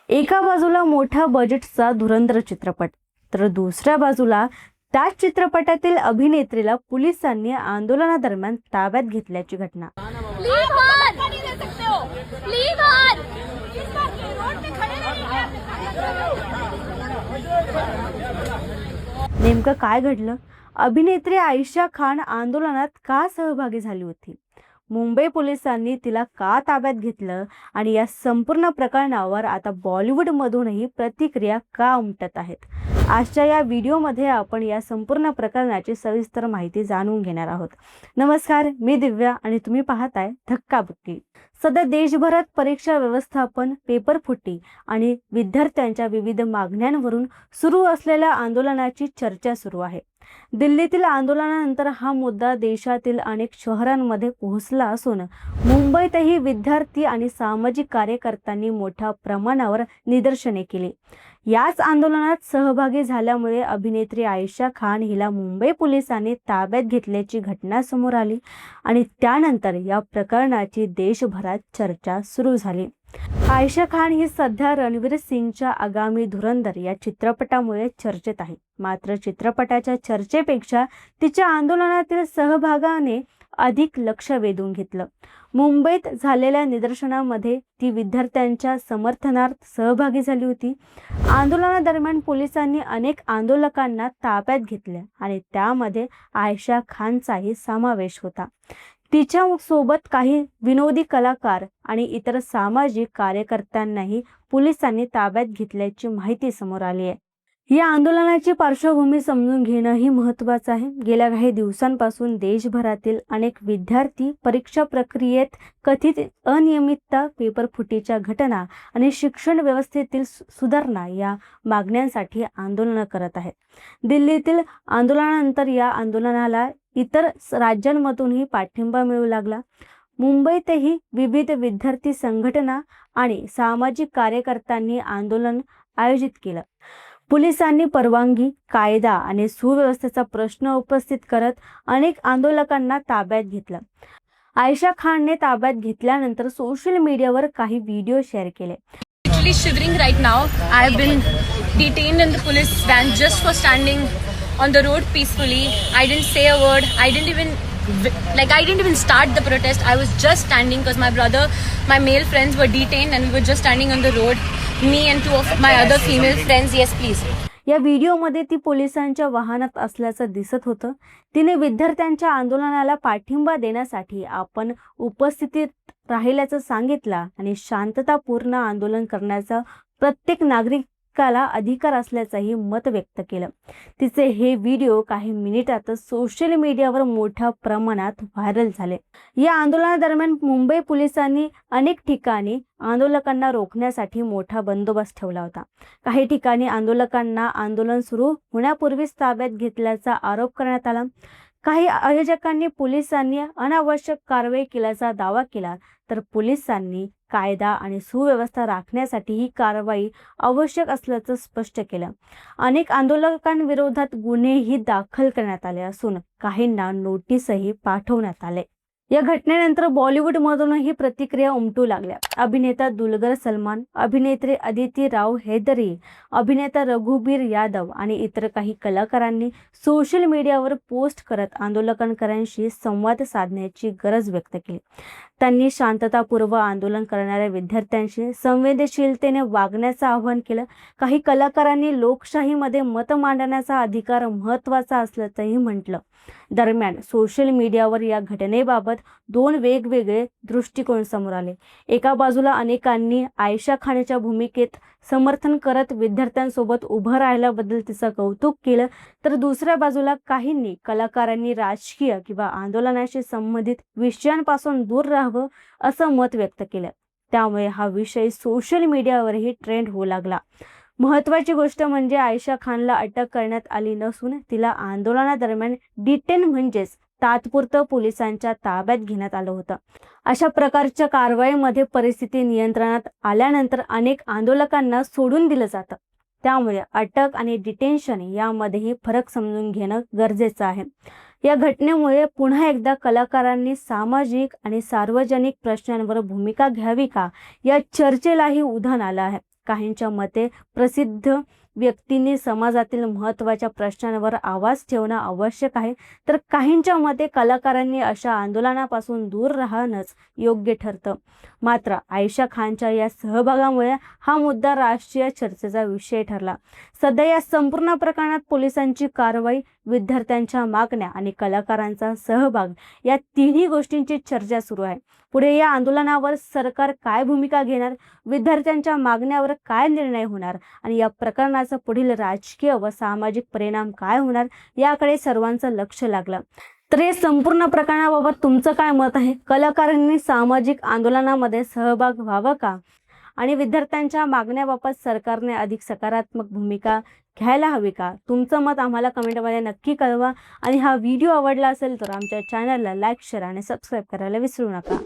एका बाजूला मोठ्या बजेटचा धुरंधर चित्रपट, तर दुसऱ्या बाजूला त्याच चित्रपटातील अभिनेत्रीला पोलिसांनी आंदोलनादरम्यान ताब्यात घेतल्याची घटना। नेमकं काय घडलं? अभिनेत्री आयशा खान आंदोलनात का सहभागी झाली होती? मुंबई पोलिसांनी तिला का ताब्यात घेतलं आणि या संपूर्ण प्रकरणावर आता बॉलिवूडमधूनही प्रतिक्रिया का उमटत आहेत? आजच्या या व्हिडिओमध्ये आपण या संपूर्ण प्रकरणाची सविस्तर माहिती जाणून घेणार आहोत। नमस्कार, मी दिव्या आणि तुम्ही पाहताय धक्काबुक्की। सध्या देशभरात परीक्षा व्यवस्थापन, पेपर फुटी आणि विद्यार्थ्यांच्या विविध मागण्यांवरून सुरू असलेल्या आंदोलनाची चर्चा सुरू आहे। दिल्लीतील आंदोलनानंतर हा मुद्दा देशातील अनेक शहरांमध्ये पोहोचला असून मुंबईतही विद्यार्थी आणि सामाजिक कार्यकर्त्यांनी मोठ्या प्रमाणावर निदर्शने केली। याच आंदोलनात सहभागी झाल्यामुळे अभिनेत्री आयशा खान हिला मुंबई पोलिसांनी ताब्यात घेतल्याची घटना समोर आली आणि त्यानंतर या प्रकरणाची देशभरात चर्चा सुरू झाली। आयशा खान ही सध्या रणवीर सिंगच्या आगामी धुरंधर या चित्रपटामुळे चर्चेत आहे। मात्र चित्रपटाच्या चर्चेपेक्षा तिच्या आंदोलनातील सहभागाने अधिक लक्ष वेधून घेतलं। मुंबईत झालेल्या निदर्शनामध्ये ती विद्यार्थ्यांच्या समर्थनार्थ सहभागी झाली होती। आंदोलनादरम्यान पोलिसांनी अनेक आंदोलकांना ताब्यात घेतले आणि त्यामध्ये आयशा खानचाही समावेश होता। तिच्या सोबत काही विनोदी कलाकार आणि इतर सामाजिक कार्यकर्त्यांनाही पोलिसांनी ताब्यात घेतल्याची माहिती समोर आली आहे। या आंदोलनाची पार्श्वभूमी समजून घेणंही महत्त्वाचं आहे। गेल्या काही दिवसांपासून देशभरातील अनेक विद्यार्थी परीक्षा प्रक्रियेत कथित अनियमितता, पेपर फुटीच्या घटना आणि शिक्षण व्यवस्थेतील सुधारणा या मागण्यांसाठी आंदोलन करत आहेत। दिल्लीतील आंदोलनानंतर या आंदोलनाला इतर राज्यांमधूनही पाठिंबा मिळू लागला। मुंबईतही विविध विद्यार्थी संघटना आणि सामाजिक कार्यकर्त्यांनी आंदोलन आयोजित केलं। पोलिसांनी परवानगी, कायदा आणि सुव्यवस्थेचा प्रश्न उपस्थित करत अनेक आंदोलकांना ताब्यात घेतलं। आयशा खानने ताब्यात घेतल्यानंतर सोशल मीडियावर काही व्हिडिओ शेअर केले। Literally shivering right now. I've been detained in the police van just for standing on the road peacefully. I didn't say a word. I didn't even start the protest. I was just standing because my brother, my male friends were detained and we were just standing on the road. Me and two of my other female friends. Yes, please. या व्हिडिओमध्ये ती पोलिसांच्या वाहनात असल्याचं दिसत होतं। तिने विद्यार्थ्यांच्या आंदोलनाला पाठिंबा देण्यासाठी आपण उपस्थितीत राहिल्याचं सांगितलं आणि शांततापूर्ण आंदोलन करण्याचा प्रत्येक नागरिकाला अधिकार असल्याचंही मत व्यक्त केलं। तिचे हे व्हिडिओ काही मिनिटातच सोशल मीडियावर मोठ्या प्रमाणात व्हायरल झाले। या आंदोलनादरम्यान मुंबई पोलिसांनी अनेक ठिकाणी आंदोलकांना रोखण्यासाठी मोठा बंदोबस्त ठेवला होता। काही ठिकाणी आंदोलकांना आंदोलन सुरू होण्यापूर्वीच ताब्यात घेतल्याचा आरोप करण्यात आला। काही आयोजकांनी पोलिसांनी अनावश्यक कारवाई केल्याचा दावा केला, तर पोलिसांनी कायदा आणि सुव्यवस्था राखण्यासाठी ही कारवाई आवश्यक असल्याचं स्पष्ट केलं। अनेक आंदोलकांविरोधात गुन्हेही दाखल करण्यात आले असून काहींना नोटीसही पाठवण्यात आले। या घटनेनंतर बॉलिवूडमधूनही प्रतिक्रिया उमटू लागल्या। अभिनेता दुलकर सलमान, अभिनेत्री अदिती राव हैदरी, अभिनेता रघुबीर यादव आणि इतर काही कलाकारांनी सोशल मीडियावर पोस्ट करत आंदोलकांशी संवाद साधण्याची गरज व्यक्त केली। त्यांनी शांततापूर्व आंदोलन करणाऱ्या विद्यार्थ्यांशी संवेदनशीलतेने वागण्याचं आवाहन केलं। काही कलाकारांनी लोकशाहीमध्ये मत मांडण्याचा अधिकार महत्त्वाचा असल्याचंही म्हटलं। दरम्यान सोशल मीडियावर या घटनेबाबत दोन वेगवेगळे दृष्टिकोन समोर आले। एका बाजूला अनेकांनी आयशा खानच्या भूमिकेत समर्थन करत विद्यार्थ्यांसोबत उभं राहिल्याबद्दल तिचं कौतुक केलं, तर दुसऱ्या बाजूला काहींनी कलाकारांनी राजकीय किंवा आंदोलनाशी संबंधित विषयांपासून दूर राहावं असं मत व्यक्त केलं। त्यामुळे हा विषय सोशल मीडियावरही ट्रेंड होऊ लागला। महत्त्वाची गोष्ट म्हणजे आयशा खानला अटक करण्यात आली नसून तिला आंदोलनादरम्यान डिटेन म्हणजेच तात्पुरतं पोलिसांच्या ताब्यात घेण्यात आलं होतं। अशा प्रकारच्या कारवाईमध्ये परिस्थिती नियंत्रणात आल्यानंतर अनेक आंदोलकांना सोडून दिलं जातं। त्यामुळे अटक आणि डिटेन्शन यामध्येही फरक समजून घेणं गरजेचं आहे। या घटनेमुळे पुन्हा एकदा कलाकारांनी सामाजिक आणि सार्वजनिक प्रश्नांवर भूमिका घ्यावी का या चर्चेलाही उधाण आलं आहे। काहींच्या मते प्रसिद्ध व्यक्तींनी समाजातील महत्त्वाच्या प्रश्नांवर आवाज ठेवणं आवश्यक आहे, तर काहींच्या मते कलाकारांनी अशा आंदोलनापासून दूर राहणंच योग्य ठरतं. मात्र आयशा खानच्या या सहभागामुळे हा मुद्दा राष्ट्रीय चर्चेचा विषय ठरला. सध्या या संपूर्ण प्रकरणात पोलिसांची कारवाई, विद्यार्थ्यांच्या मागण्या आणि कलाकारांचा सहभाग या तिन्ही गोष्टींची चर्चा सुरू आहे. पुढे या आंदोलनावर सरकार काय भूमिका घेणार, विद्यार्थ्यांच्या मागण्यावर काय निर्णय होणार आणि या प्रकरणाचा पुढील राजकीय व सामाजिक परिणाम काय होणार याकडे सर्वांचं लक्ष लागलं. तर या संपूर्ण प्रकरणाबाबत तुमचं काय मत आहे? कलाकारांनी सामाजिक आंदोलनामध्ये सहभाग व्हावा का? आणि विद्यार्थ्यांच्या मागण्याबाबत सरकारने अधिक सकारात्मक भूमिका घ्यायला हवी का? तुमचं मत आम्हाला कमेंटमध्ये नक्की कळवा आणि हा व्हिडिओ आवडला असेल तर आमच्या चॅनलला लाईक, शेअर आणि सबस्क्राईब करायला विसरू नका.